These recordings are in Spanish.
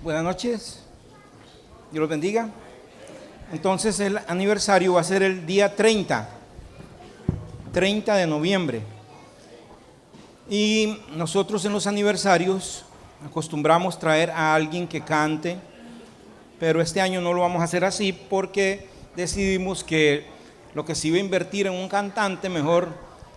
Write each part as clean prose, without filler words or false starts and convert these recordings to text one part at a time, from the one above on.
Buenas noches, Dios los bendiga. Entonces el aniversario va a ser el día 30 de noviembre. Y nosotros en los aniversarios acostumbramos traer a alguien que cante, pero este año no lo vamos a hacer así porque decidimos que lo que se iba a invertir en un cantante mejor,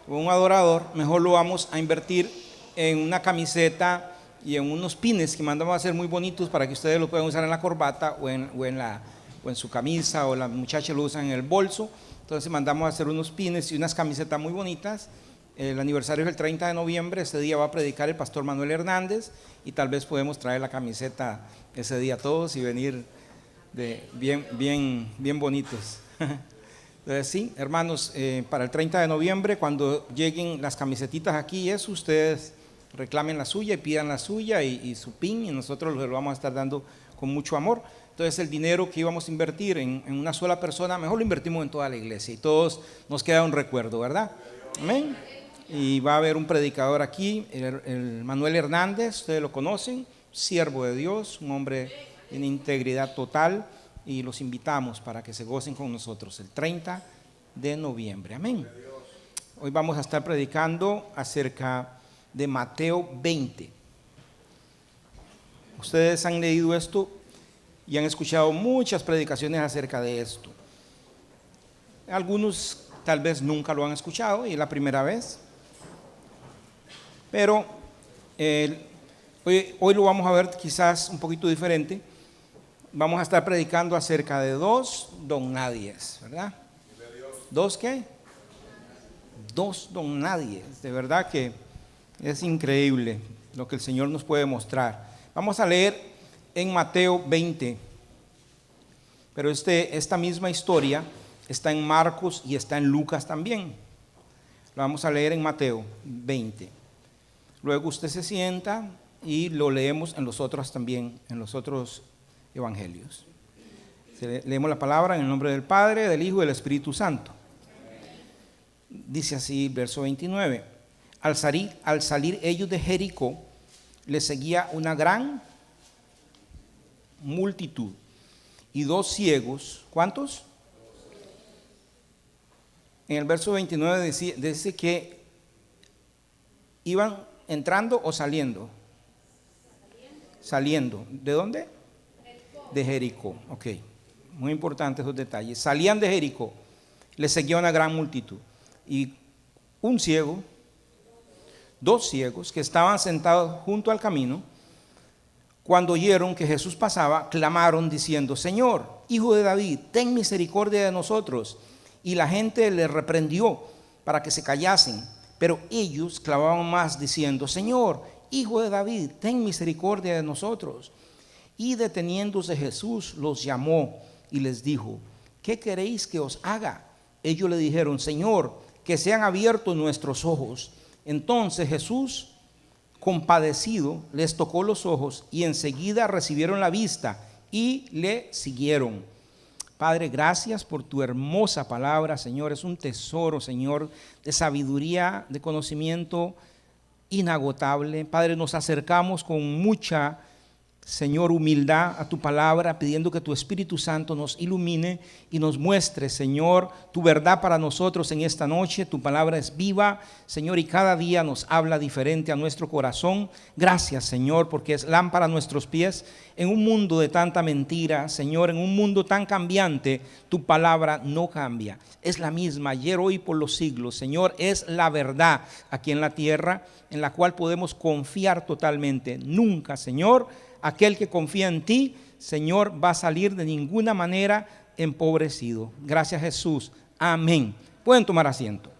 o un adorador, mejor lo vamos a invertir en una camiseta y en unos pines que mandamos a hacer muy bonitos para que ustedes lo puedan usar en la corbata o en su camisa, o las muchachas lo usan en el bolso. Entonces mandamos a hacer unos pines y unas camisetas muy bonitas. El aniversario es el 30 de noviembre, ese día va a predicar el pastor Manuel Hernández y tal vez podemos traer la camiseta ese día todos y venir bien bonitos. Entonces sí, hermanos, para el 30 de noviembre, cuando lleguen las camisetitas aquí, eso, ustedes reclamen la suya y pidan la suya y su pin, y nosotros lo vamos a estar dando con mucho amor. Entonces el dinero que íbamos a invertir en una sola persona, mejor lo invertimos en toda la iglesia y todos nos queda un recuerdo, ¿verdad? Amén. Y va a haber un predicador aquí, el Manuel Hernández, ustedes lo conocen, siervo de Dios, un hombre en integridad total, y los invitamos para que se gocen con nosotros el 30 de noviembre. Amén. Hoy vamos a estar predicando acerca de Mateo 20. Ustedes han leído esto y han escuchado muchas predicaciones acerca de esto. Algunos tal vez nunca lo han escuchado y es la primera vez, pero hoy lo vamos a ver quizás un poquito diferente. Vamos a estar predicando acerca de dos don nadies, ¿verdad? ¿Dos qué? Dos don nadies. De verdad que es increíble lo que el Señor nos puede mostrar. Vamos a leer en Mateo 20, pero esta misma historia está en Marcos y está en Lucas también. Lo vamos a leer en Mateo 20. Luego usted se sienta y lo leemos en los otros también, en los otros evangelios. Leemos la palabra en el nombre del Padre, del Hijo y del Espíritu Santo. Dice así, verso 29. Al salir ellos de Jericó, les seguía una gran multitud y dos ciegos. ¿Cuántos? En el verso 29 dice que iban entrando o saliendo. Saliendo. ¿De dónde? De Jericó. Ok, muy importantes esos detalles. Salían de Jericó, les seguía una gran multitud y un ciego, dos ciegos que estaban sentados junto al camino, cuando oyeron que Jesús pasaba, clamaron diciendo: Señor, Hijo de David, ten misericordia de nosotros. Y la gente les reprendió para que se callasen, pero ellos clamaban más diciendo: Señor, Hijo de David, ten misericordia de nosotros. Y deteniéndose Jesús los llamó y les dijo: ¿qué queréis que os haga? Ellos le dijeron: Señor, que sean abiertos nuestros ojos. Entonces Jesús, compadecido, les tocó los ojos y enseguida recibieron la vista y le siguieron. Padre, gracias por tu hermosa palabra, Señor. Es un tesoro, Señor, de sabiduría, de conocimiento inagotable. Padre, nos acercamos con mucha, Señor, humildad a tu palabra, pidiendo que tu Espíritu Santo nos ilumine y nos muestre, Señor, tu verdad para nosotros en esta noche. Tu palabra es viva, Señor, y cada día nos habla diferente a nuestro corazón. Gracias, Señor, porque es lámpara a nuestros pies. En un mundo de tanta mentira, Señor, en un mundo tan cambiante, tu palabra no cambia. Es la misma ayer, hoy, por los siglos. Señor, es la verdad aquí en la tierra, en la cual podemos confiar totalmente. Nunca, Señor, aquel que confía en ti, Señor, va a salir de ninguna manera empobrecido. Gracias, Jesús. Amén. Pueden tomar asiento.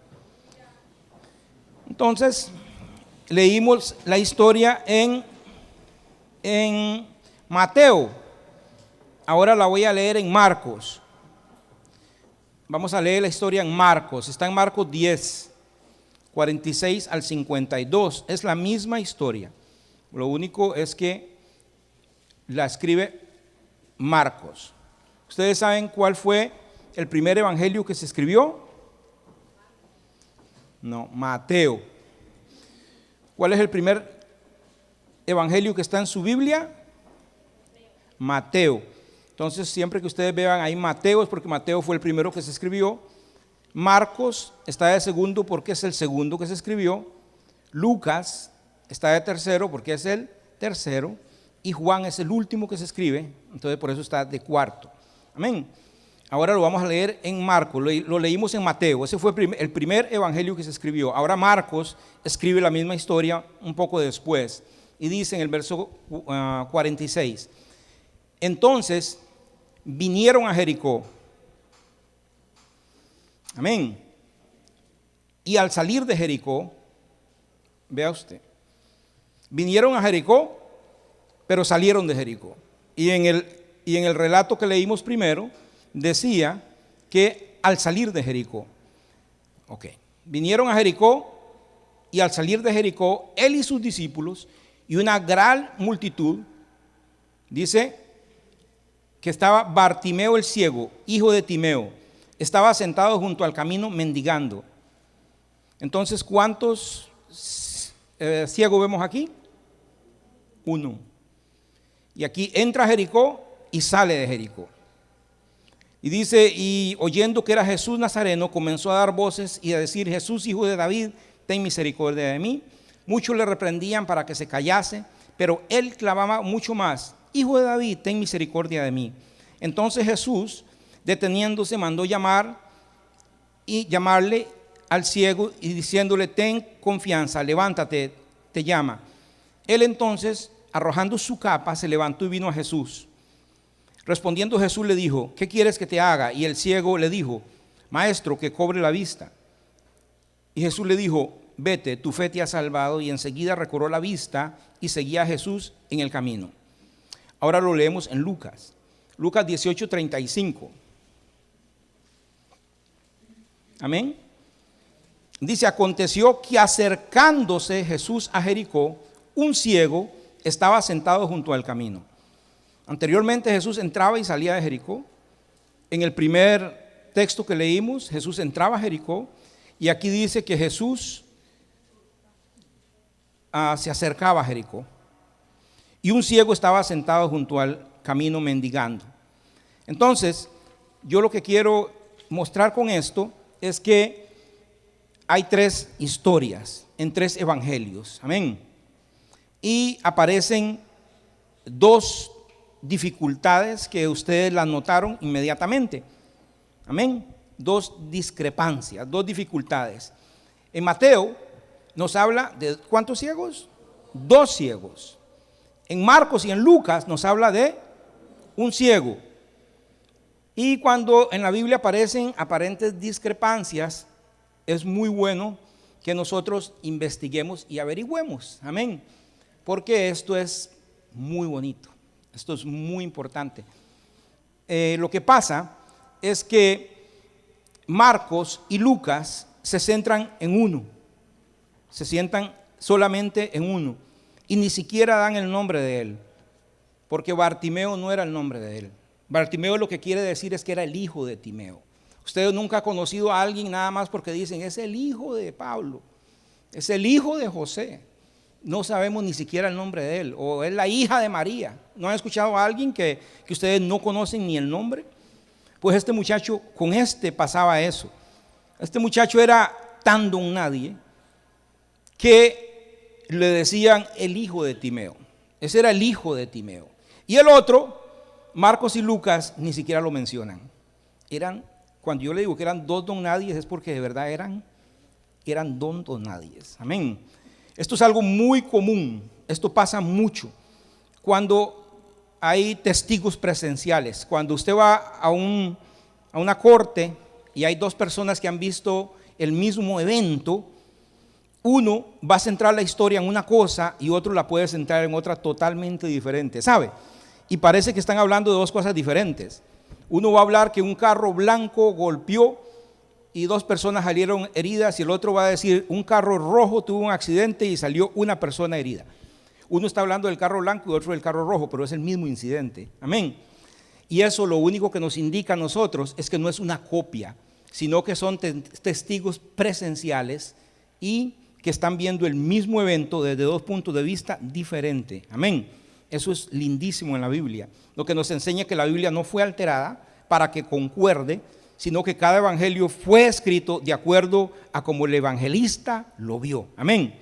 Entonces, leímos la historia en Mateo. Ahora la voy a leer en Marcos. Vamos a leer la historia en Marcos. Está en Marcos 10, 46 al 52. Es la misma historia. Lo único es que la escribe Marcos. ¿Ustedes saben cuál fue el primer evangelio que se escribió? No, Mateo. ¿Cuál es el primer evangelio que está en su Biblia? Mateo. Entonces, siempre que ustedes vean ahí Mateo es porque Mateo fue el primero que se escribió. Marcos está de segundo porque es el segundo que se escribió. Lucas está de tercero porque es el tercero. Y Juan es el último que se escribe, entonces por eso está de cuarto. Amén. Ahora lo vamos a leer en Marcos, lo leímos en Mateo, ese fue el primer evangelio que se escribió. Ahora Marcos escribe la misma historia un poco después y dice en el verso 46, entonces vinieron a Jericó. Amén. Y al salir de Jericó, vea usted, vinieron a Jericó, pero salieron de Jericó. Y en el relato que leímos primero, decía que al salir de Jericó, vinieron a Jericó y al salir de Jericó, él y sus discípulos y una gran multitud, dice que estaba Bartimeo el ciego, hijo de Timeo, estaba sentado junto al camino mendigando. Entonces, ¿cuántos ciegos vemos aquí? Uno. Y aquí entra a Jericó y sale de Jericó. Y dice, y oyendo que era Jesús Nazareno, comenzó a dar voces y a decir, Jesús, hijo de David, ten misericordia de mí. Muchos le reprendían para que se callase, pero él clamaba mucho más, Hijo de David, ten misericordia de mí. Entonces Jesús, deteniéndose, mandó llamarle al ciego y diciéndole, ten confianza, levántate, te llama. Él entonces, arrojando su capa, se levantó y vino a Jesús. Respondiendo Jesús le dijo, ¿qué quieres que te haga? Y el ciego le dijo, Maestro, que cobre la vista. Y Jesús le dijo, vete, tu fe te ha salvado. Y enseguida recobró la vista y seguía a Jesús en el camino. Ahora lo leemos en Lucas. Lucas 18:35. Amén. Dice, aconteció que acercándose Jesús a Jericó, un ciego estaba sentado junto al camino. Anteriormente Jesús entraba y salía de Jericó. En el primer texto que leímos, Jesús entraba a Jericó. Y aquí dice que Jesús se acercaba a Jericó. Y un ciego estaba sentado junto al camino mendigando. Entonces, yo lo que quiero mostrar con esto es que hay tres historias en tres evangelios. Amén. Y aparecen dos dificultades que ustedes las notaron inmediatamente. Amén. Dos discrepancias, dos dificultades. En Mateo nos habla de ¿cuántos ciegos? Dos ciegos. En Marcos y en Lucas nos habla de un ciego. Y cuando en la Biblia aparecen aparentes discrepancias, es muy bueno que nosotros investiguemos y averigüemos. Amén. Porque esto es muy bonito. Esto es muy importante. Lo que pasa es que Marcos y Lucas se centran en uno. Se sientan solamente en uno. Y ni siquiera dan el nombre de él. Porque Bartimeo no era el nombre de él. Bartimeo lo que quiere decir es que era el hijo de Timeo. Ustedes nunca han conocido a alguien nada más porque dicen, es el hijo de Pablo. Es el hijo de José. No sabemos ni siquiera el nombre de él. O es la hija de María. ¿No han escuchado a alguien que ustedes no conocen ni el nombre? Pues este muchacho, con pasaba eso. Este muchacho era tan don nadie que le decían el hijo de Timeo. Ese era el hijo de Timeo. Y el otro, Marcos y Lucas, ni siquiera lo mencionan. Cuando yo le digo que eran dos don nadies, es porque de verdad eran don nadies. Amén. Esto es algo muy común. Esto pasa mucho cuando hay testigos presenciales. Cuando usted va a una corte y hay dos personas que han visto el mismo evento, uno va a centrar la historia en una cosa y otro la puede centrar en otra totalmente diferente, ¿sabe? Y parece que están hablando de dos cosas diferentes. Uno va a hablar que un carro blanco golpeó y dos personas salieron heridas, y el otro va a decir un carro rojo tuvo un accidente y salió una persona herida. Uno está hablando del carro blanco y otro del carro rojo, pero es el mismo incidente. Amén. Y eso lo único que nos indica a nosotros es que no es una copia, sino que son testigos presenciales y que están viendo el mismo evento desde dos puntos de vista diferentes. Amén. Eso es lindísimo en la Biblia. Lo que nos enseña que la Biblia no fue alterada para que concuerde, sino que cada evangelio fue escrito de acuerdo a como el evangelista lo vio. Amén.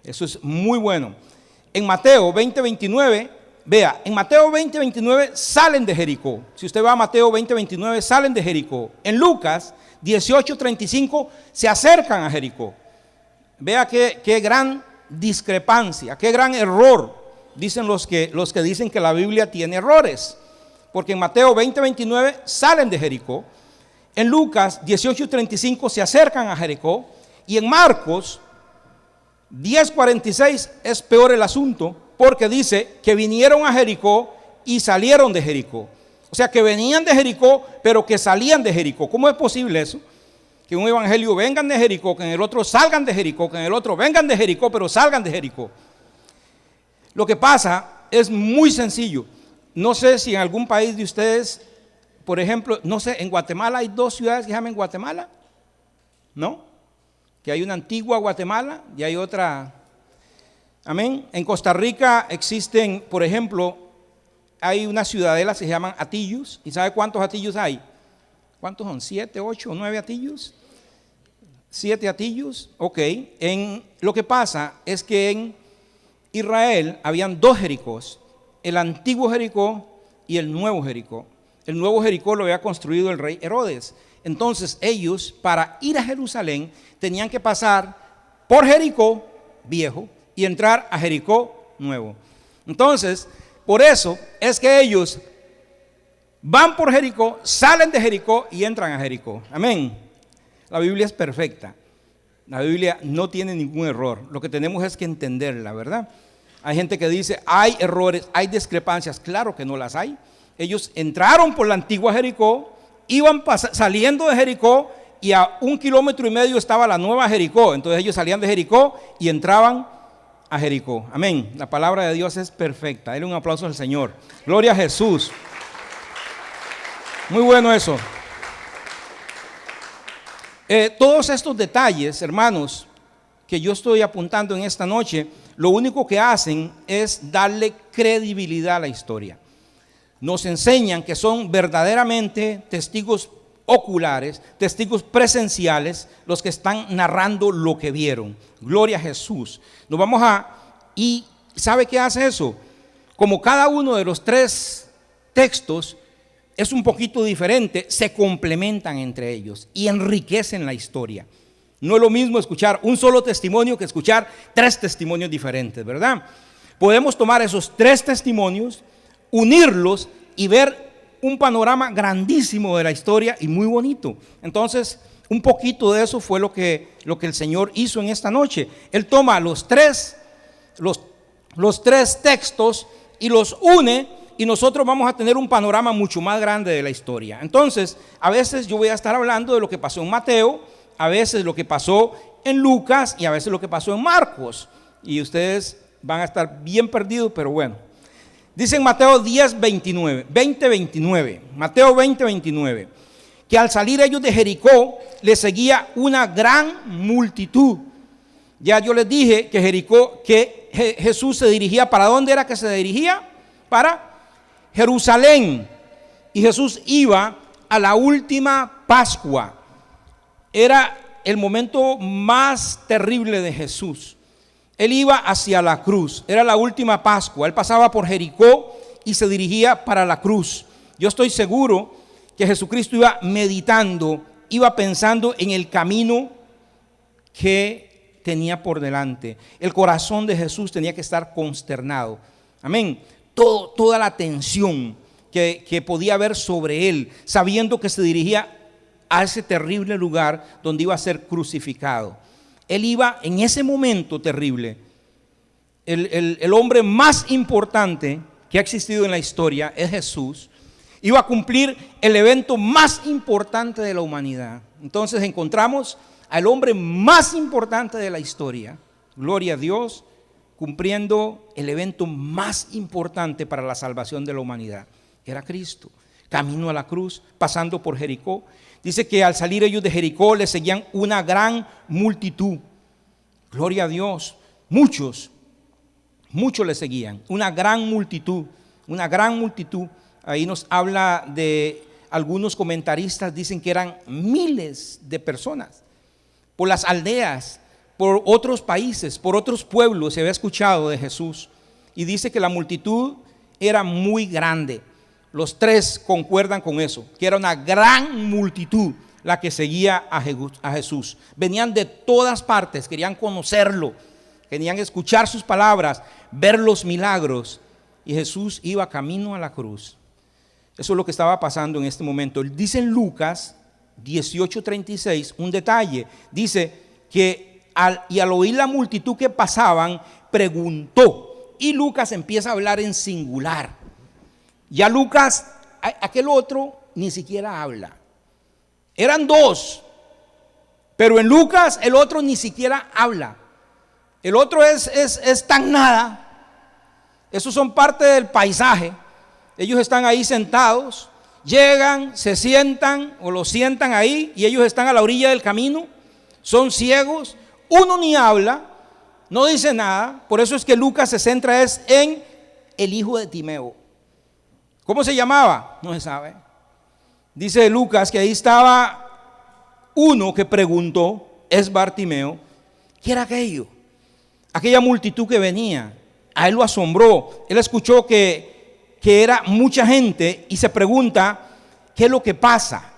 Eso es muy bueno. En Mateo 20:29, vea, en Mateo 20:29 salen de Jericó. Si usted va a Mateo 20:29, salen de Jericó. En Lucas 18:35 se acercan a Jericó. Vea qué gran discrepancia, qué gran error, dicen los que dicen que la Biblia tiene errores. Porque en Mateo 20:29 salen de Jericó. En Lucas 18:35 se acercan a Jericó. Y en Marcos 10:46 es peor el asunto, porque dice que vinieron a Jericó y salieron de Jericó. O sea, que venían de Jericó, pero que salían de Jericó. ¿Cómo es posible eso? Que en un evangelio vengan de Jericó, que en el otro salgan de Jericó, que en el otro vengan de Jericó, pero salgan de Jericó. Lo que pasa es muy sencillo. No sé si en algún país de ustedes, por ejemplo, no sé, en Guatemala hay 2 ciudades que se llaman Guatemala, ¿no? Que hay una antigua Guatemala y hay otra. Amén. En Costa Rica existen, por ejemplo, hay unas ciudadelas que se llaman Atillos. ¿Y sabe cuántos Atillos hay? ¿Cuántos son? ¿7, 8 o 9 Atillos? 7 Atillos. Ok. Lo que pasa es que en Israel habían 2 Jericós, el antiguo Jericó y el nuevo Jericó. El nuevo Jericó lo había construido el rey Herodes. Entonces ellos, para ir a Jerusalén, tenían que pasar por Jericó viejo y entrar a Jericó nuevo. Entonces, por eso es que ellos van por Jericó, salen de Jericó y entran a Jericó. Amén. La Biblia es perfecta. La Biblia no tiene ningún error. Lo que tenemos es que entenderla, ¿verdad? Hay gente que dice, hay errores, hay discrepancias. Claro que no las hay. Ellos entraron por la antigua Jericó, iban saliendo de Jericó y a 1,5 kilómetros estaba la nueva Jericó. Entonces ellos salían de Jericó y entraban a Jericó. Amén. La palabra de Dios es perfecta. Denle un aplauso al Señor. Gloria a Jesús. Muy bueno eso. Todos estos detalles, hermanos, que yo estoy apuntando en esta noche, lo único que hacen es darle credibilidad a la historia. Nos enseñan que son verdaderamente testigos oculares, testigos presenciales, los que están narrando lo que vieron. Gloria a Jesús. Y ¿sabe qué hace eso? Como cada uno de los 3 textos es un poquito diferente, se complementan entre ellos y enriquecen la historia. No es lo mismo escuchar un solo testimonio que escuchar 3 testimonios diferentes, ¿verdad? Podemos tomar esos 3 testimonios, unirlos y ver un panorama grandísimo de la historia y muy bonito. Entonces, un poquito de eso fue lo que el Señor hizo en esta noche. Él toma los tres textos y los une, y nosotros vamos a tener un panorama mucho más grande de la historia. Entonces, a veces yo voy a estar hablando de lo que pasó en Mateo, a veces lo que pasó en Lucas y a veces lo que pasó en Marcos. Y ustedes van a estar bien perdidos, pero bueno. Dice en Mateo 20:29, Mateo 20:29, que al salir ellos de Jericó, les seguía una gran multitud. Ya yo les dije que Jericó, que Jesús se dirigía, ¿para dónde era que se dirigía? Para Jerusalén. Y Jesús iba a la última Pascua. Era el momento más terrible de Jesús. Él iba hacia la cruz, era la última Pascua. Él pasaba por Jericó y se dirigía para la cruz. Yo estoy seguro que Jesucristo iba meditando, iba pensando en el camino que tenía por delante. El corazón de Jesús tenía que estar consternado. Amén. Toda la tensión que podía haber sobre él, sabiendo que se dirigía a ese terrible lugar donde iba a ser crucificado. Él iba en ese momento terrible. El hombre más importante que ha existido en la historia es Jesús. Iba a cumplir el evento más importante de la humanidad. Entonces encontramos al hombre más importante de la historia, gloria a Dios, cumpliendo el evento más importante para la salvación de la humanidad. Era Cristo, camino a la cruz, pasando por Jericó. Dice que al salir ellos de Jericó les seguían una gran multitud. Gloria a Dios, muchos. Muchos le seguían, una gran multitud, una gran multitud. Ahí nos habla de algunos comentaristas, dicen que eran miles de personas. Por las aldeas, por otros países, por otros pueblos se había escuchado de Jesús. Y dice que la multitud era muy grande. Los tres concuerdan con eso, que era una gran multitud la que seguía a Jesús. Venían de todas partes, querían conocerlo, querían escuchar sus palabras, ver los milagros. Y Jesús iba camino a la cruz. Eso es lo que estaba pasando en este momento. Dice en Lucas 18:36 un detalle. Dice que al oír la multitud que pasaban, preguntó. Y Lucas empieza a hablar en singular. Ya Lucas, aquel otro, ni siquiera habla. Eran dos, pero en Lucas el otro ni siquiera habla. El otro es tan nada. Esos son parte del paisaje. Ellos están ahí sentados, llegan, se sientan o los sientan ahí y ellos están a la orilla del camino, son ciegos, uno ni habla, no dice nada. Por eso es que Lucas se centra en el hijo de Timeo. ¿Cómo se llamaba? No se sabe. Dice Lucas que ahí estaba uno que preguntó, es Bartimeo, ¿qué era aquello? Aquella multitud que venía, a él lo asombró. Él escuchó que era mucha gente y se pregunta, ¿qué es lo que pasa?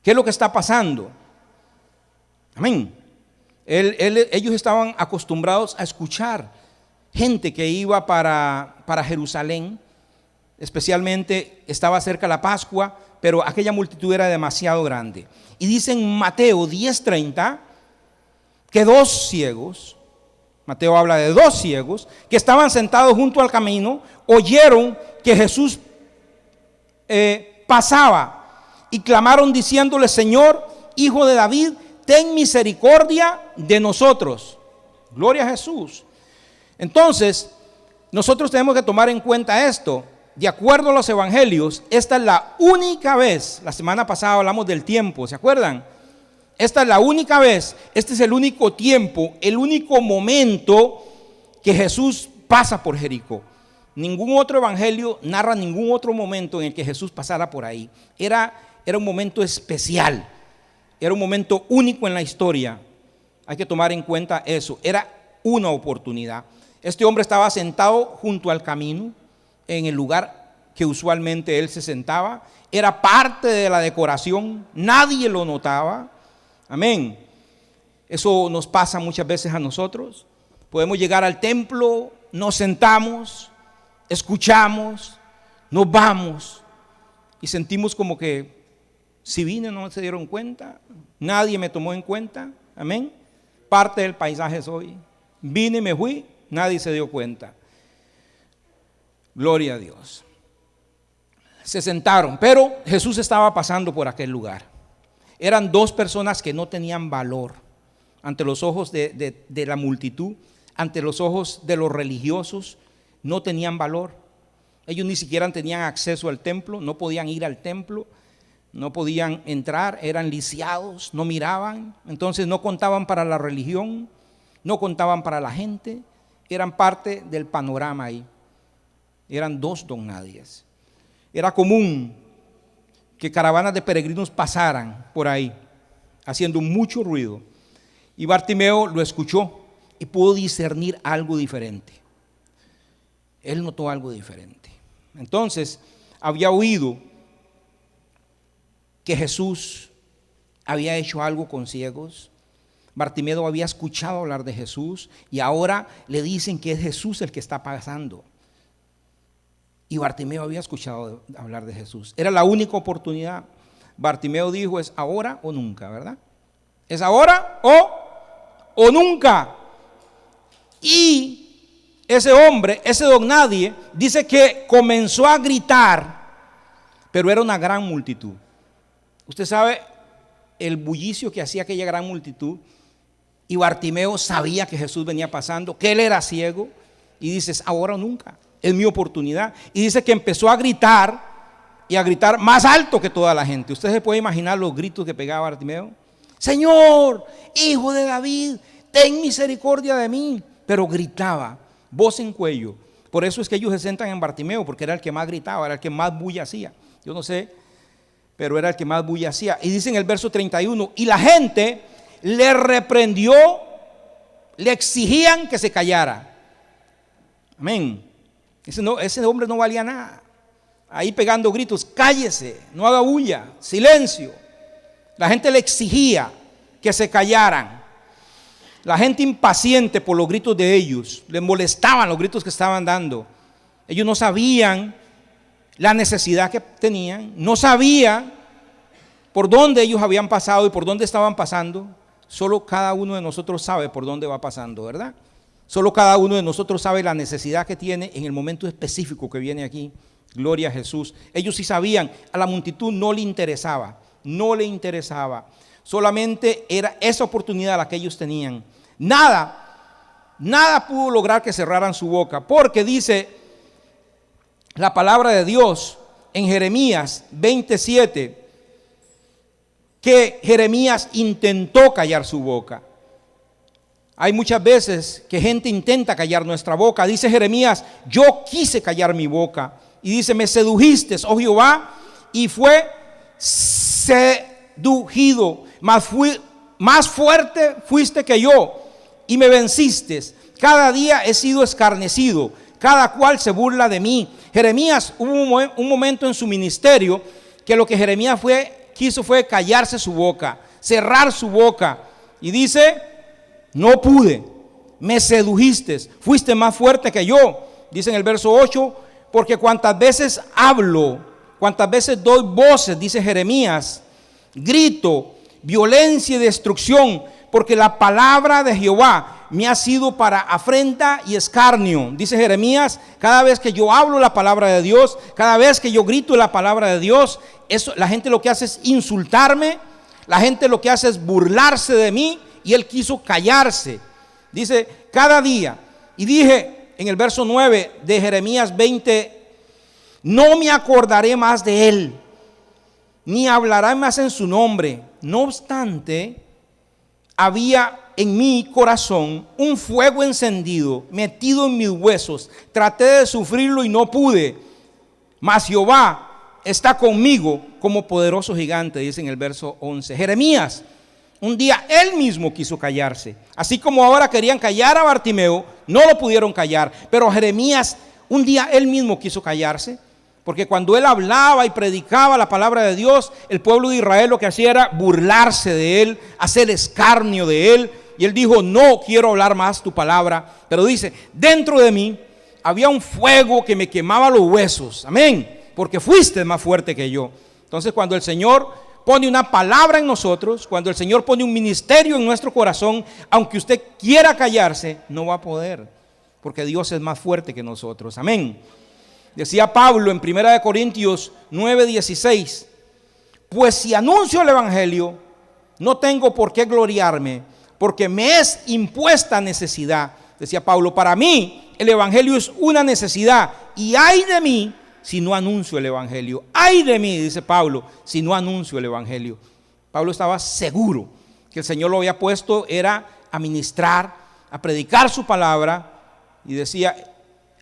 ¿Qué es lo que está pasando? Amén. Ellos estaban acostumbrados a escuchar gente que iba para Jerusalén, especialmente estaba cerca la Pascua, pero aquella multitud era demasiado grande. Y dice en Mateo 10:30 que dos ciegos, Mateo habla de dos ciegos que estaban sentados junto al camino, oyeron que Jesús pasaba y clamaron diciéndole: Señor, Hijo de David, ten misericordia de nosotros. Gloria a Jesús. Entonces, nosotros tenemos que tomar en cuenta esto. De acuerdo a los evangelios, esta es la única vez, la semana pasada hablamos del tiempo, ¿se acuerdan? Esta es la única vez, este es el único tiempo, el único momento que Jesús pasa por Jericó. Ningún otro evangelio narra ningún otro momento en el que Jesús pasara por ahí. Era un momento especial, era un momento único en la historia. Hay que tomar en cuenta eso, era una oportunidad. Este hombre estaba sentado junto al camino, en el lugar que usualmente él se sentaba. Era parte de la decoración, nadie lo notaba. Amén. Eso nos pasa muchas veces a nosotros. Podemos llegar al templo, nos sentamos, escuchamos, nos vamos y sentimos como que si vine no se dieron cuenta, nadie me tomó en cuenta. Amén. Parte del paisaje soy. Vine y me fui, nadie se dio cuenta. Gloria a Dios. Se sentaron, pero Jesús estaba pasando por aquel lugar. Eran dos personas que no tenían valor ante los ojos de la multitud, ante los ojos de los religiosos, no tenían valor. Ellos ni siquiera tenían acceso al templo, no podían ir al templo, no podían entrar, eran lisiados, no miraban, entonces no contaban para la religión, no contaban para la gente, eran parte del panorama ahí. Eran dos don nadies. Era común que caravanas de peregrinos pasaran por ahí, haciendo mucho ruido. Y Bartimeo lo escuchó y pudo discernir algo diferente. Él notó algo diferente. Entonces, había oído que Jesús había hecho algo con ciegos. Bartimeo había escuchado hablar de Jesús y ahora le dicen que es Jesús el que está pasando. Y Bartimeo había escuchado hablar de Jesús. Era la única oportunidad. Bartimeo dijo: es ahora o nunca, ¿verdad? Es ahora o nunca. Y ese hombre, ese don nadie, dice que comenzó a gritar, pero era una gran multitud. Usted sabe el bullicio que hacía aquella gran multitud. Y Bartimeo sabía que Jesús venía pasando, que él era ciego. Y dice: es ahora o nunca. Es mi oportunidad. Y dice que empezó a gritar, y a gritar más alto que toda la gente. Usted se puede imaginar los gritos que pegaba Bartimeo. Señor, Hijo de David, ten misericordia de mí. pero gritaba, voz en cuello. Por eso es que ellos se sentan en Bartimeo, porque era el que más gritaba, era el que más bulla hacía. Yo no sé, pero era el que más bulla hacía. Y dice en el verso 31, y la gente le reprendió, le exigían que se callara. Amén. Ese hombre no valía nada. Ahí pegando gritos, cállese, no haga bulla, silencio. La gente le exigía que se callaran. La gente impaciente por los gritos de ellos, les molestaban los gritos que estaban dando. Ellos no sabían la necesidad que tenían, no sabían por dónde ellos habían pasado y por dónde estaban pasando. Solo cada uno de nosotros sabe por dónde va pasando, ¿verdad? Solo cada uno de nosotros sabe la necesidad que tiene en el momento específico que viene aquí. Gloria a Jesús. Ellos sí sabían, a la multitud no le interesaba, no le interesaba. Solamente era esa oportunidad la que ellos tenían. Nada pudo lograr que cerraran su boca, porque dice la palabra de Dios en Jeremías 27, que Jeremías intentó callar su boca. Hay muchas veces que gente intenta callar nuestra boca. Dice Jeremías, yo quise callar mi boca. Y dice, me sedujiste, oh Jehová, y fue sedujido, más fuerte fuiste que yo, y me venciste. Cada día he sido escarnecido, cada cual se burla de mí. Jeremías, hubo un momento en su ministerio que lo que Jeremías quiso fue callarse su boca, cerrar su boca. Y dice, no pude, me sedujiste, fuiste más fuerte que yo. Dice en el verso 8, porque cuantas veces hablo, cuantas veces doy voces, dice Jeremías, grito, violencia y destrucción, porque la palabra de Jehová me ha sido para afrenta y escarnio. Dice Jeremías, cada vez que yo hablo la palabra de Dios, cada vez que yo grito la palabra de Dios, eso, la gente lo que hace es insultarme, la gente lo que hace es burlarse de mí, y él quiso callarse. Dice, cada día, y dije en el verso 9 de Jeremías 20, no me acordaré más de él, ni hablaré más en su nombre. No obstante, había en mi corazón un fuego encendido, metido en mis huesos. Traté de sufrirlo y no pude, mas Jehová está conmigo como poderoso gigante, dice en el verso 11. Jeremías, un día él mismo quiso callarse, así como ahora querían callar a Bartimeo, no lo pudieron callar, pero Jeremías un día él mismo quiso callarse, porque cuando él hablaba y predicaba la palabra de Dios, el pueblo de Israel lo que hacía era burlarse de él, hacer escarnio de él, y él dijo, no quiero hablar más tu palabra, pero dice, dentro de mí había un fuego que me quemaba los huesos, amén, porque fuiste más fuerte que yo. Entonces cuando el Señor pone una palabra en nosotros, cuando el Señor pone un ministerio en nuestro corazón, aunque usted quiera callarse, no va a poder, porque Dios es más fuerte que nosotros, amén. Decía Pablo en 1 Corintios 9:16, pues si anuncio el evangelio, no tengo por qué gloriarme, porque me es impuesta necesidad. Decía Pablo, para mí el evangelio es una necesidad, y ay de mí si no anuncio el evangelio. Ay de mí, dice Pablo, si no anuncio el evangelio. Pablo estaba seguro que el Señor lo había puesto era a ministrar, a predicar su palabra, y decía,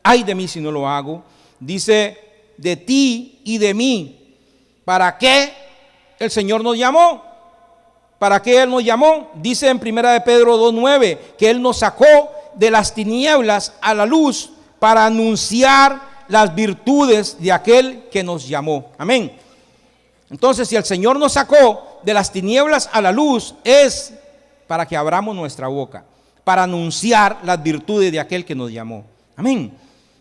ay de mí si no lo hago. Dice, de ti y de mí, ¿para qué el Señor nos llamó? ¿Para qué Él nos llamó? Dice en 1 de Pedro 2:9 que Él nos sacó de las tinieblas a la luz para anunciar las virtudes de aquel que nos llamó. Amén. Entonces, si el Señor nos sacó de las tinieblas a la luz, es para que abramos nuestra boca, para anunciar las virtudes de aquel que nos llamó. Amén.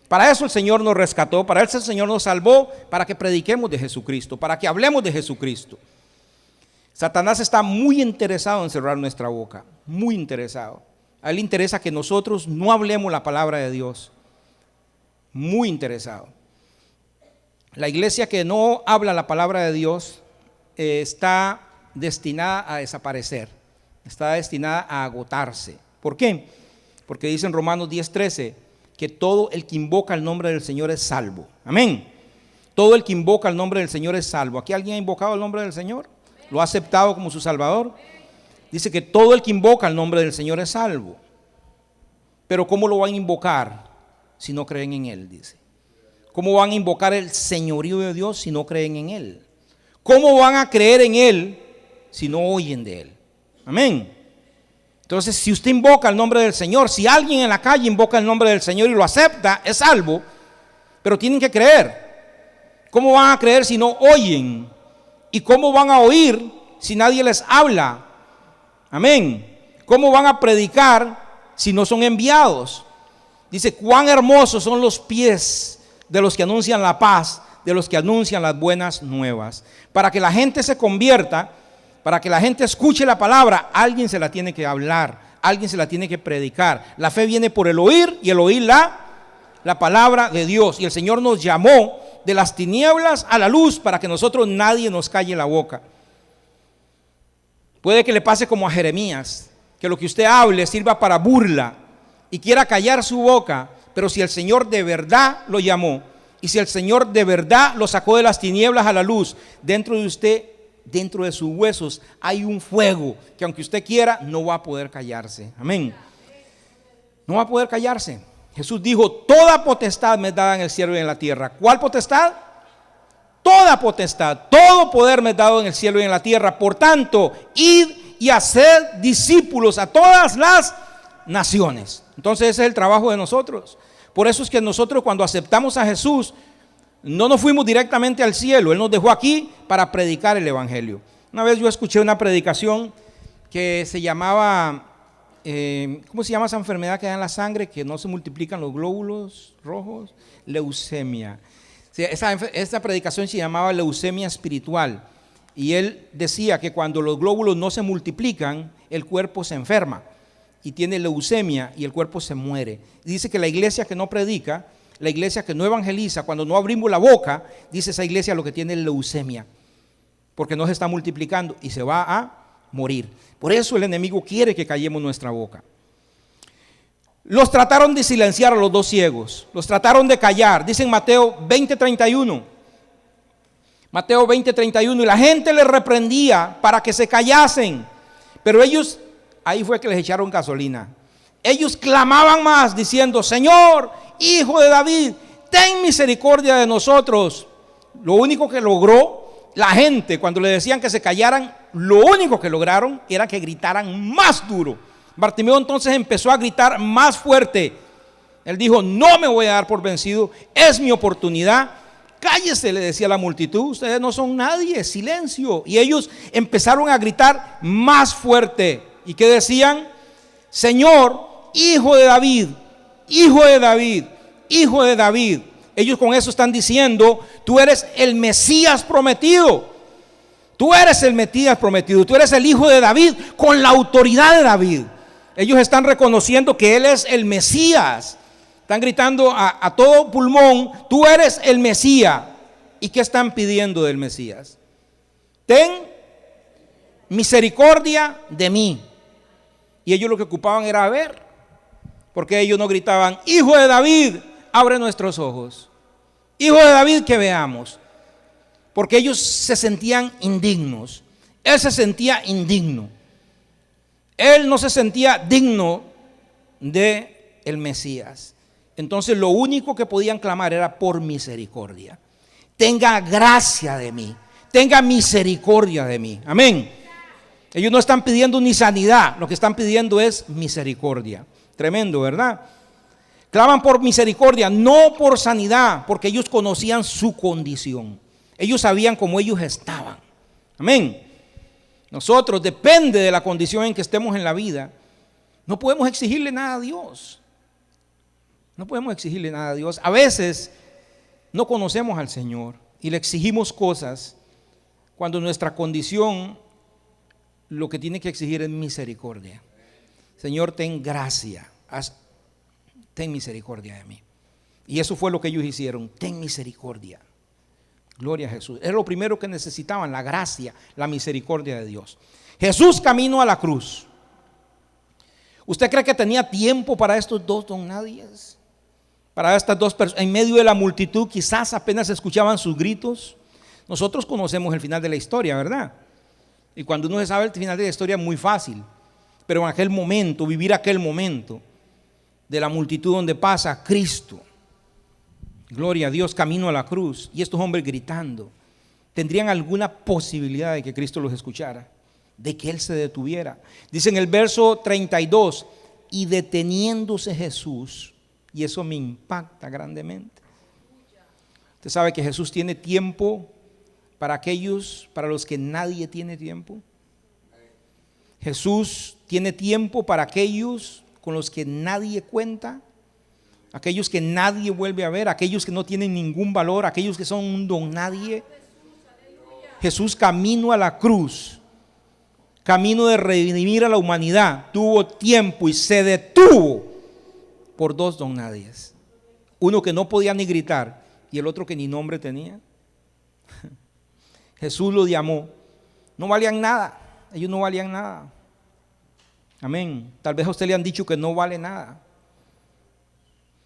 Para eso el Señor nos rescató, para eso el Señor nos salvó, para que prediquemos de Jesucristo, para que hablemos de Jesucristo. Satanás está muy interesado en cerrar nuestra boca, muy interesado. A él le interesa que nosotros no hablemos la palabra de Dios, muy interesado. La iglesia que no habla la palabra de Dios está destinada a desaparecer, está destinada a agotarse. ¿Por qué? Porque dice en Romanos 10:13 que todo el que invoca el nombre del Señor es salvo. Amén. Todo el que invoca el nombre del Señor es salvo. ¿Aquí alguien ha invocado el nombre del Señor? ¿Lo ha aceptado como su Salvador? Dice que todo el que invoca el nombre del Señor es salvo. Pero ¿cómo lo van a invocar si no creen en Él? Dice. ¿Cómo van a invocar el señorío de Dios si no creen en Él? ¿Cómo van a creer en Él si no oyen de Él? Amén. Entonces, si usted invoca el nombre del Señor, si alguien en la calle invoca el nombre del Señor y lo acepta, es salvo, pero tienen que creer. ¿Cómo van a creer si no oyen? ¿Y cómo van a oír si nadie les habla? Amén. ¿Cómo van a predicar si no son enviados? Dice, cuán hermosos son los pies de los que anuncian la paz, de los que anuncian las buenas nuevas. Para que la gente se convierta, para que la gente escuche la palabra, alguien se la tiene que hablar, alguien se la tiene que predicar. La fe viene por el oír y el oír la palabra de Dios. Y el Señor nos llamó de las tinieblas a la luz para que nosotros nadie nos calle la boca. Puede que le pase como a Jeremías, que lo que usted hable sirva para burla y quiera callar su boca, pero si el Señor de verdad lo llamó y si el Señor de verdad lo sacó de las tinieblas a la luz, dentro de usted, dentro de sus huesos hay un fuego que aunque usted quiera no va a poder callarse. Amén. No va a poder callarse. Jesús dijo, toda potestad me es dada en el cielo y en la tierra. ¿Cuál potestad? Toda potestad, todo poder me es dado en el cielo y en la tierra. Por tanto, id y haced discípulos a todas las naciones. Entonces ese es el trabajo de nosotros. Por eso es que nosotros cuando aceptamos a Jesús no nos fuimos directamente al cielo. Él nos dejó aquí para predicar el evangelio. Una vez yo escuché una predicación que se llamaba ¿cómo se llama esa enfermedad que da en la sangre, que no se multiplican los glóbulos rojos? Leucemia. Esta predicación se llamaba leucemia espiritual. Y él decía que cuando los glóbulos no se multiplican, el cuerpo se enferma y tiene leucemia y el cuerpo se muere. Y dice que la iglesia que no predica, la iglesia que no evangeliza, cuando no abrimos la boca, dice esa iglesia lo que tiene es leucemia, porque no se está multiplicando y se va a morir. Por eso el enemigo quiere que callemos nuestra boca. Los trataron de silenciar a los dos ciegos, los trataron de callar. Dice en Mateo 20:31. Mateo 20:31, y la gente les reprendía para que se callasen, pero ellos, ahí fue que les echaron gasolina. Ellos clamaban más diciendo, Señor, Hijo de David, ten misericordia de nosotros. Lo único que logró la gente cuando le decían que se callaran, lo único que lograron era que gritaran más duro. Bartimeo entonces empezó a gritar más fuerte. Él dijo, no me voy a dar por vencido, es mi oportunidad. Cállese, le decía la multitud, ustedes no son nadie, silencio. Y ellos empezaron a gritar más fuerte. ¿Y qué decían? Señor, Hijo de David, Hijo de David, Hijo de David. Ellos con eso están diciendo, tú eres el Mesías prometido. Tú eres el Mesías prometido, tú eres el Hijo de David con la autoridad de David. Ellos están reconociendo que Él es el Mesías. Están gritando a todo pulmón, tú eres el Mesías. ¿Y qué están pidiendo del Mesías? Ten misericordia de mí. Y ellos lo que ocupaban era ver, porque ellos no gritaban, Hijo de David, abre nuestros ojos. Hijo de David, que veamos. Porque ellos se sentían indignos. Él se sentía indigno. Él no se sentía digno de el Mesías. Entonces lo único que podían clamar era por misericordia. Tenga gracia de mí, tenga misericordia de mí. Amén. Ellos no están pidiendo ni sanidad, lo que están pidiendo es misericordia. Tremendo, ¿verdad? Claman por misericordia, no por sanidad, porque ellos conocían su condición. Ellos sabían cómo ellos estaban. Amén. Nosotros, depende de la condición en que estemos en la vida, no podemos exigirle nada a Dios. No podemos exigirle nada a Dios. A veces no conocemos al Señor y le exigimos cosas cuando nuestra condición lo que tiene que exigir es misericordia. Señor, ten gracia, ten misericordia de mí. Y eso fue lo que ellos hicieron, ten misericordia. Gloria a Jesús. Es lo primero que necesitaban, la gracia, la misericordia de Dios. Jesús camino a la cruz. ¿Usted cree que tenía tiempo para estos dos don nadies? Para estas dos personas, en medio de la multitud, quizás apenas escuchaban sus gritos. Nosotros conocemos el final de la historia, ¿verdad? Y cuando uno se sabe el final de la historia es muy fácil. Pero en aquel momento, vivir aquel momento, de la multitud donde pasa Cristo. Gloria a Dios, camino a la cruz. Y estos hombres gritando. ¿Tendrían alguna posibilidad de que Cristo los escuchara? De que Él se detuviera. Dice en el verso 32, y deteniéndose Jesús, y eso me impacta grandemente. Usted sabe que Jesús tiene tiempo para aquellos para los que nadie tiene tiempo. Jesús tiene tiempo para aquellos con los que nadie cuenta, aquellos que nadie vuelve a ver, aquellos que no tienen ningún valor, aquellos que son un don nadie. Jesús, camino a la cruz, camino de redimir a la humanidad, tuvo tiempo y se detuvo por dos don nadies. Uno que no podía ni gritar y el otro que ni nombre tenía. Jesús los llamó. No valían nada, ellos no valían nada. Amén. Tal vez a usted le han dicho que no vale nada.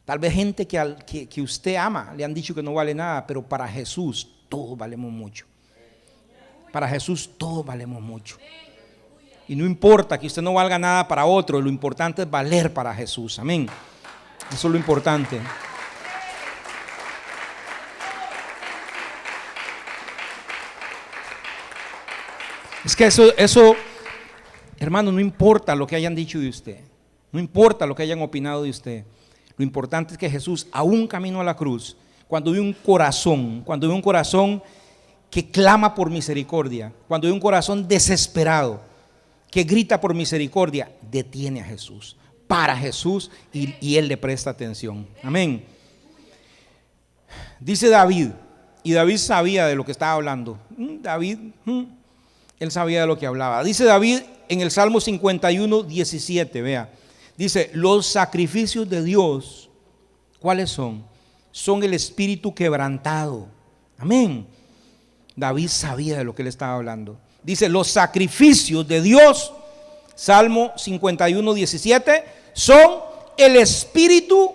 Tal vez gente que usted ama le han dicho que no vale nada, pero para Jesús todos valemos mucho. Para Jesús todos valemos mucho. Y no importa que usted no valga nada para otro, lo importante es valer para Jesús. Amén. Eso es lo importante. Es que eso, hermano, no importa lo que hayan dicho de usted, no importa lo que hayan opinado de usted. Lo importante es que Jesús, aún camino a la cruz, cuando ve un corazón que clama por misericordia, cuando ve un corazón desesperado, que grita por misericordia, detiene a Jesús, para Jesús, y Él le presta atención. Amén. Dice David, y David sabía de lo que estaba hablando. Él sabía de lo que hablaba. Dice David en el Salmo 51, 17, vea. Dice, los sacrificios de Dios, ¿cuáles son? Son el espíritu quebrantado. Amén. David sabía de lo que él estaba hablando. Dice, los sacrificios de Dios, Salmo 51, 17, son el espíritu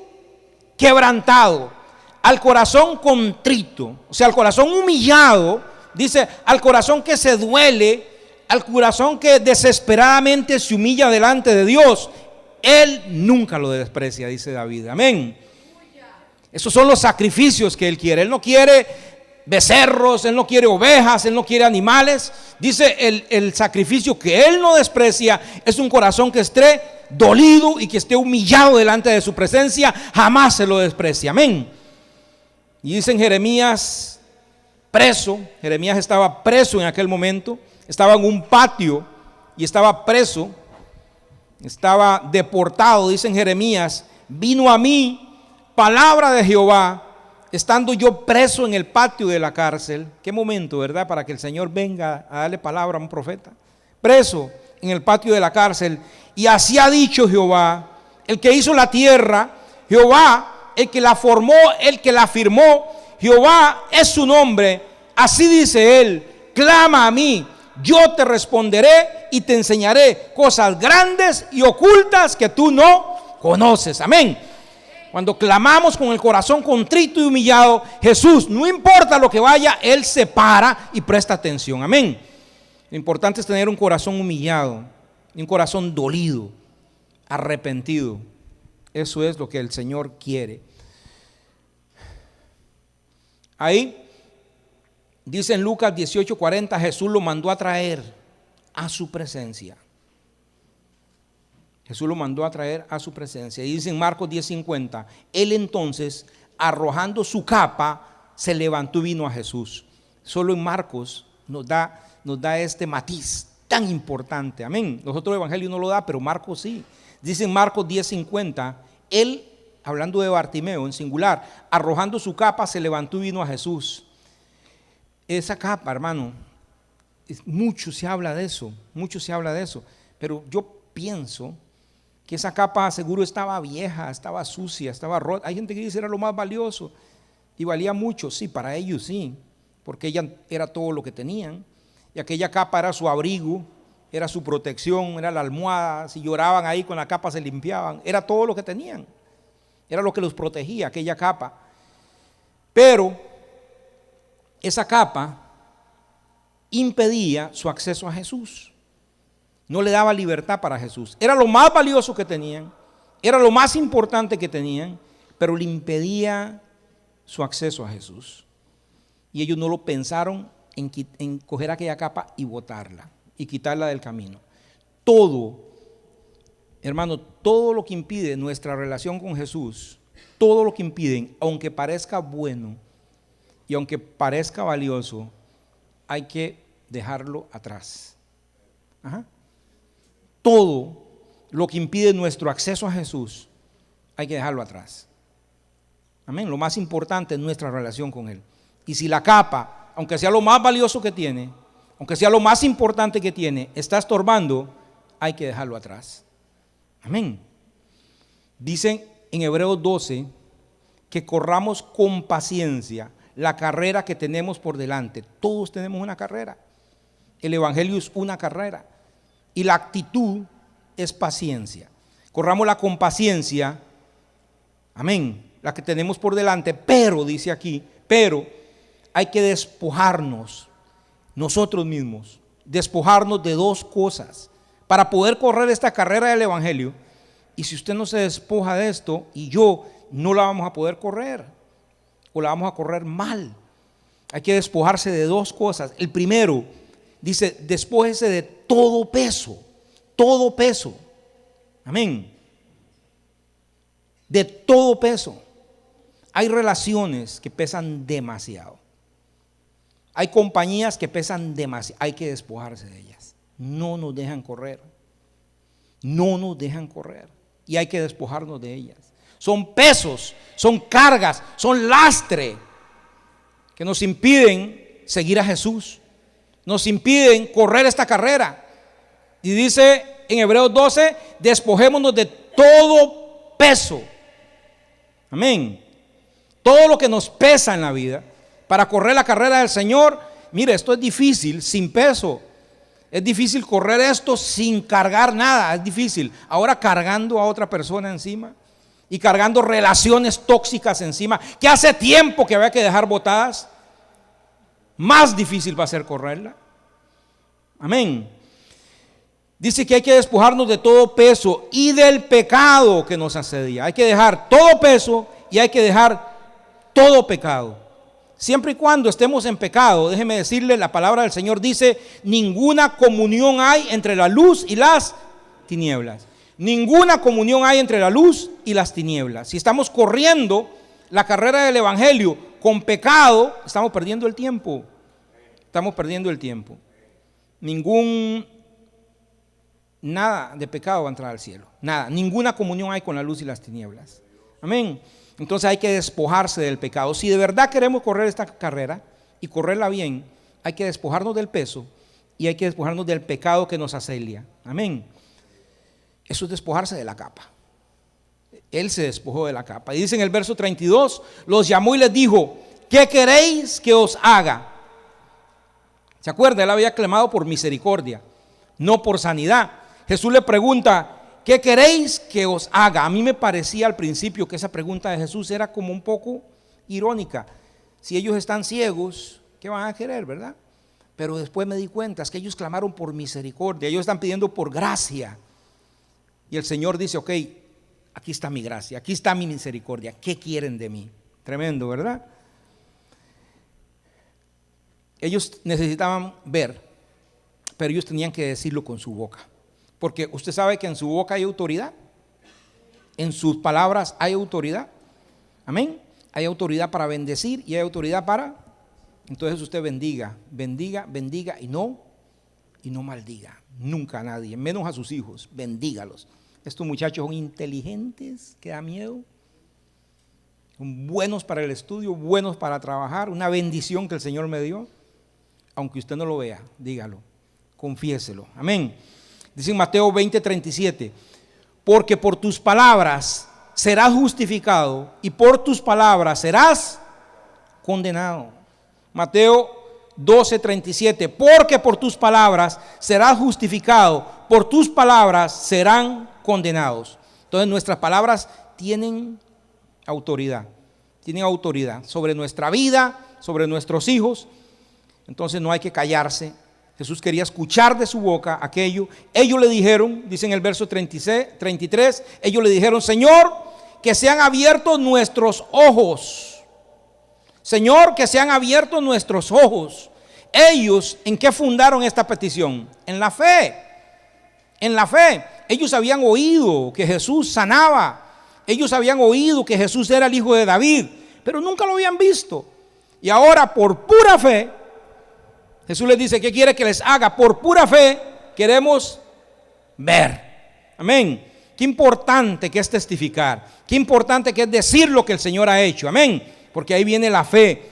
quebrantado, al corazón contrito, o sea, al corazón humillado. Dice, al corazón que se duele, al corazón que desesperadamente se humilla delante de Dios, Él nunca lo desprecia, dice David. Amén. Esos son los sacrificios que Él quiere. Él no quiere becerros, Él no quiere ovejas, Él no quiere animales. Dice, el sacrificio que Él no desprecia es un corazón que esté dolido y que esté humillado delante de su presencia. Jamás se lo desprecia. Amén. Y dice en Jeremías, preso, Jeremías estaba preso en aquel momento, estaba en un patio y estaba preso, estaba deportado. Dice en Jeremías, vino a mí palabra de Jehová, estando yo preso en el patio de la cárcel. Qué momento, ¿verdad? Para que el Señor venga a darle palabra a un profeta. Preso en el patio de la cárcel, y así ha dicho Jehová, el que hizo la tierra, Jehová, el que la formó, el que la firmó, Jehová es su nombre. Así dice Él, clama a mí, yo te responderé y te enseñaré cosas grandes y ocultas que tú no conoces. Amén. Cuando clamamos con el corazón contrito y humillado, Jesús, no importa lo que vaya, Él se para y presta atención. Amén. Lo importante es tener un corazón humillado, un corazón dolido, arrepentido. Eso es lo que el Señor quiere. Ahí dice en Lucas 18:40, Jesús lo mandó a traer a su presencia. Jesús lo mandó a traer a su presencia. Y dice en Marcos 10:50, Él entonces, arrojando su capa, se levantó y vino a Jesús. Solo en Marcos nos da este matiz tan importante. Amén. Los otros evangelios no lo da, pero Marcos sí. Dice en Marcos 10:50, Él, hablando de Bartimeo en singular, arrojando su capa, se levantó y vino a Jesús. Esa capa, hermano, mucho se habla de eso, pero yo pienso que esa capa seguro estaba vieja, estaba sucia, estaba rota. Hay gente que dice era lo más valioso y valía mucho. Sí, para ellos sí, porque ella era todo lo que tenían, y aquella capa era su abrigo, era su protección, era la almohada. Si lloraban ahí con la capa se limpiaban, era todo lo que tenían, era lo que los protegía, aquella capa. Pero esa capa impedía su acceso a Jesús, no le daba libertad para Jesús. Era lo más valioso que tenían, Era lo más importante que tenían, pero le impedía su acceso a Jesús. Y ellos no lo pensaron en coger aquella capa y botarla y quitarla del camino. Todo, hermano, todo lo que impide nuestra relación con Jesús, todo lo que impiden, aunque parezca bueno y aunque parezca valioso, hay que dejarlo atrás. Ajá. Todo lo que impide nuestro acceso a Jesús, hay que dejarlo atrás. Amén. Lo más importante es nuestra relación con Él. Y si la capa, aunque sea lo más valioso que tiene, aunque sea lo más importante que tiene, está estorbando, hay que dejarlo atrás. Amén. Dicen en Hebreos 12 que corramos con paciencia la carrera que tenemos por delante. Todos tenemos una carrera. El Evangelio es una carrera. Y la actitud es paciencia. Corrámosla con paciencia. Amén. La que tenemos por delante. Pero, dice aquí, pero hay que despojarnos nosotros mismos. Despojarnos de dos cosas para poder correr esta carrera del Evangelio. Y si usted no se despoja de esto y yo, no la vamos a poder correr. O la vamos a correr mal. Hay que despojarse de dos cosas. El primero, dice, despójese de todo peso. Todo peso. Amén. De todo peso. Hay relaciones que pesan demasiado. Hay compañías que pesan demasiado. Hay que despojarse de ellas. No nos dejan correr. No nos dejan correr. Y hay que despojarnos de ellas. Son pesos, son cargas, son lastre que nos impiden seguir a Jesús. Nos impiden correr esta carrera. Y dice en Hebreos 12, despojémonos de todo peso. Amén. Todo lo que nos pesa en la vida para correr la carrera del Señor. Mire, esto es difícil sin peso. Es difícil correr esto sin cargar nada. Es difícil. Ahora cargando a otra persona encima y cargando relaciones tóxicas encima que hace tiempo que había que dejar botadas. Más difícil va a ser correrla. Amén. Dice que hay que despojarnos de todo peso y del pecado que nos asedia. Hay que dejar todo peso y hay que dejar todo pecado. Siempre y cuando estemos en pecado, déjeme decirle, la palabra del Señor dice, ninguna comunión hay entre la luz y las tinieblas. Ninguna comunión hay entre la luz y las tinieblas. Si estamos corriendo la carrera del Evangelio con pecado, estamos perdiendo el tiempo. Estamos perdiendo el tiempo. Nada de pecado va a entrar al cielo. Nada. Ninguna comunión hay con la luz y las tinieblas. Amén. Entonces hay que despojarse del pecado. Si de verdad queremos correr esta carrera y correrla bien, hay que despojarnos del peso y hay que despojarnos del pecado que nos asedia. Amén. Eso es despojarse de la capa. Él se despojó de la capa. Y dice en el verso 32, los llamó y les dijo, ¿qué queréis que os haga? ¿Se acuerda? Él había clamado por misericordia, no por sanidad. Jesús le pregunta, ¿qué queréis que os haga? A mí me parecía al principio que esa pregunta de Jesús era como un poco irónica. Si ellos están ciegos, ¿qué van a querer, verdad? Pero después me di cuenta, es que ellos clamaron por misericordia, ellos están pidiendo por gracia. Y el Señor dice, ok, aquí está mi gracia, aquí está mi misericordia, ¿qué quieren de mí? Tremendo, ¿verdad? Ellos necesitaban ver, pero ellos tenían que decirlo con su boca. Porque usted sabe que en su boca hay autoridad, en sus palabras hay autoridad. Amén. Hay autoridad para bendecir y hay autoridad para. Entonces usted bendiga, bendiga, bendiga y no maldiga. Nunca a nadie, menos a sus hijos. Bendígalos. Estos muchachos son inteligentes, que da miedo. Son buenos para el estudio, buenos para trabajar. Una bendición que el Señor me dio. Aunque usted no lo vea, dígalo, confiéselo. Amén. Dice en Mateo 20:37, porque por tus palabras serás justificado y por tus palabras serás condenado. Mateo 12:37, porque por tus palabras serás justificado, por tus palabras serán condenados. Entonces nuestras palabras tienen autoridad sobre nuestra vida, sobre nuestros hijos. Entonces no hay que callarse, Jesús quería escuchar de su boca aquello. Ellos le dijeron, dice en el verso 33, ellos le dijeron: Señor, que sean abiertos nuestros ojos. Señor, que sean abiertos nuestros ojos. Ellos, ¿en qué fundaron esta petición? En la fe. En la fe. Ellos habían oído que Jesús sanaba. Ellos habían oído que Jesús era el hijo de David, pero nunca lo habían visto. Y ahora, por pura fe, Jesús les dice: ¿qué quiere que les haga? Por pura fe queremos ver. Amén. Qué importante que es testificar. Qué importante que es decir lo que el Señor ha hecho. Amén. Porque ahí viene la fe.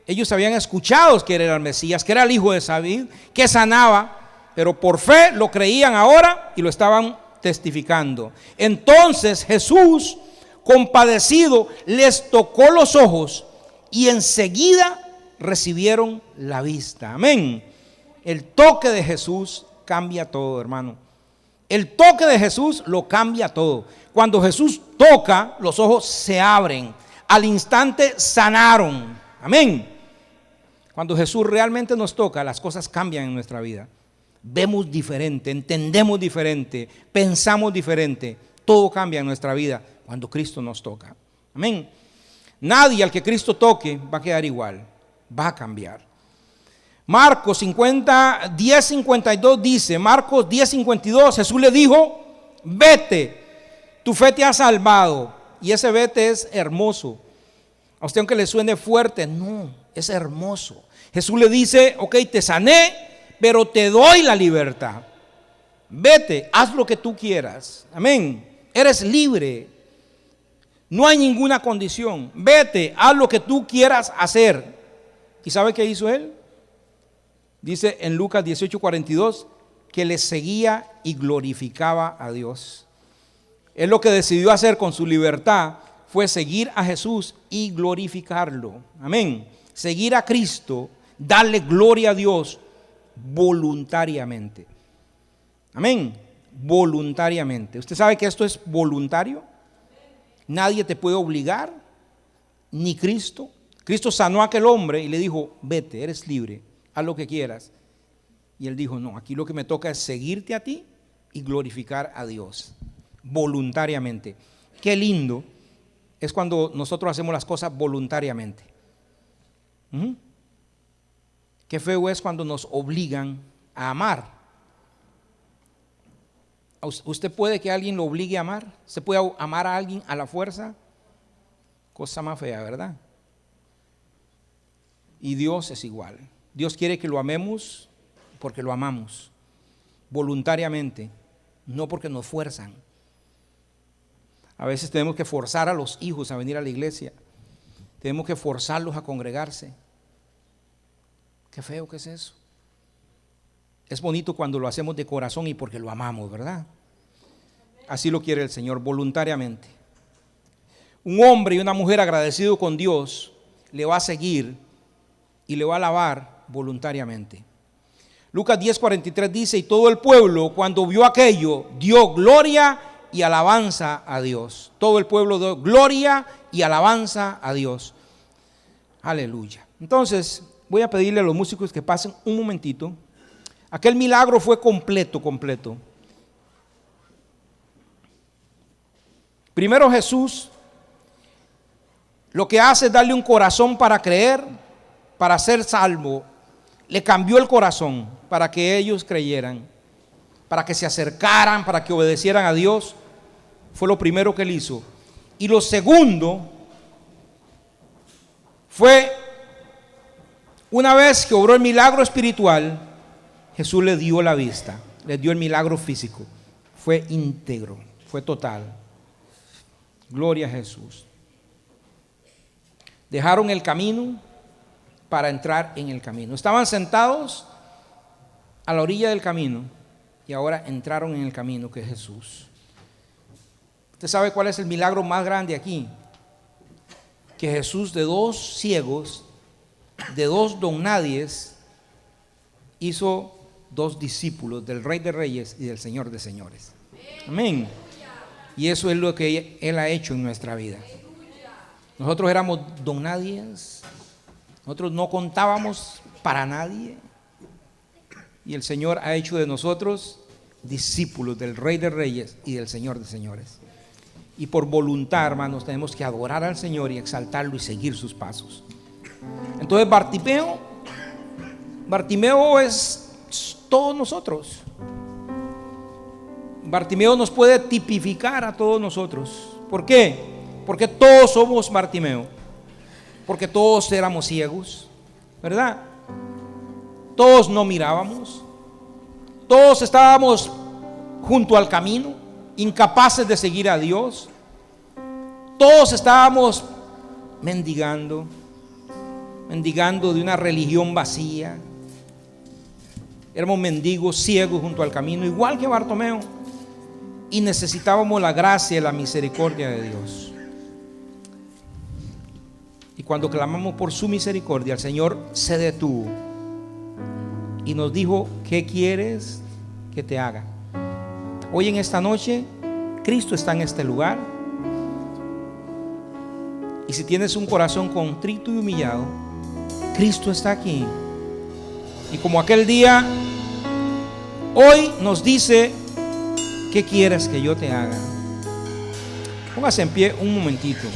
Ellos habían escuchado que era el Mesías, que era el hijo de David, que sanaba, pero por fe lo creían ahora y lo estaban testificando. Entonces Jesús, compadecido, les tocó los ojos y enseguida recibieron la vista. Amén. El toque de Jesús cambia todo, hermano. El toque de Jesús lo cambia todo. Cuando Jesús toca, los ojos se abren. Al instante sanaron. Amén. Cuando Jesús realmente nos toca, las cosas cambian en nuestra vida. Vemos diferente, entendemos diferente, pensamos diferente. Todo cambia en nuestra vida cuando Cristo nos toca. Amén. Nadie al que Cristo toque va a quedar igual, va a cambiar. Marcos 10:52 dice, Marcos 10:52, Jesús le dijo: vete, tu fe te ha salvado. Y ese vete es hermoso. A usted, aunque le suene fuerte, no, es hermoso. Jesús le dice: ok, te sané, pero te doy la libertad. Vete, haz lo que tú quieras. Amén. Eres libre. No hay ninguna condición. Vete, haz lo que tú quieras hacer. ¿Y sabe qué hizo él? Dice en Lucas 18:42 que le seguía y glorificaba a Dios. Él lo que decidió hacer con su libertad fue seguir a Jesús y glorificarlo. Amén. Seguir a Cristo, darle gloria a Dios voluntariamente. Amén. Voluntariamente. ¿Usted sabe que esto es voluntario? Nadie te puede obligar, ni Cristo. Cristo sanó a aquel hombre y le dijo: vete, eres libre, haz lo que quieras. Y él dijo: no, aquí lo que me toca es seguirte a ti y glorificar a Dios voluntariamente. Qué lindo es cuando nosotros hacemos las cosas voluntariamente. Qué feo es cuando nos obligan a amar. ¿Usted puede que alguien lo obligue a amar? ¿Se puede amar a alguien a la fuerza? Cosa más fea, ¿verdad? Y Dios es igual. Dios quiere que lo amemos porque lo amamos voluntariamente, no porque nos fuerzan. A veces tenemos que forzar a los hijos a venir a la iglesia. Tenemos que forzarlos a congregarse. Qué feo que es eso. Es bonito cuando lo hacemos de corazón y porque lo amamos, ¿verdad? Así lo quiere el Señor, voluntariamente. Un hombre y una mujer agradecido con Dios le va a seguir y le va a alabar voluntariamente. Lucas 10:43 dice: y todo el pueblo, cuando vio aquello, dio gloria y alabanza a Dios. Todo el pueblo dio gloria y alabanza a Dios. Aleluya. Entonces, voy a pedirle a los músicos que pasen un momentito. Aquel milagro fue completo. Primero Jesús lo que hace es darle un corazón para creer, para ser salvo. Le cambió el corazón para que ellos creyeran, para que se acercaran, para que obedecieran a Dios. Fue lo primero que él hizo. Y lo segundo fue, una vez que obró el milagro espiritual, Jesús le dio la vista, le dio el milagro físico. Fue íntegro, fue total. Gloria a Jesús. Dejaron el camino para entrar en el camino. Estaban sentados a la orilla del camino y ahora entraron en el camino que es Jesús. ¿Usted sabe cuál es el milagro más grande aquí? Que Jesús, de dos ciegos, de dos don nadies, hizo dos discípulos del Rey de Reyes y del Señor de Señores. Amén. Y eso es lo que Él ha hecho en nuestra vida. Nosotros éramos don nadies, nosotros no contábamos para nadie, Y el Señor ha hecho de nosotros discípulos del Rey de Reyes y del Señor de Señores. Y por voluntad, hermanos, tenemos que adorar al Señor y exaltarlo y seguir sus pasos. Entonces Bartimeo es todos nosotros. Bartimeo nos puede tipificar a todos nosotros. ¿Por qué? Porque todos somos Bartimeo. Porque todos éramos ciegos, ¿verdad? Todos no mirábamos. Todos estábamos junto al camino, incapaces de seguir a Dios. Todos estábamos mendigando de una religión vacía. Éramos mendigos, ciegos junto al camino, igual que Bartimeo. Y necesitábamos la gracia y la misericordia de Dios. Y cuando clamamos por su misericordia, el Señor se detuvo y nos dijo: ¿qué quieres que te haga? Hoy en esta noche Cristo está en este lugar. Y si tienes un corazón contrito y humillado, Cristo está aquí. Y como aquel día, hoy nos dice: ¿qué quieres que yo te haga? Póngase en pie un momentito.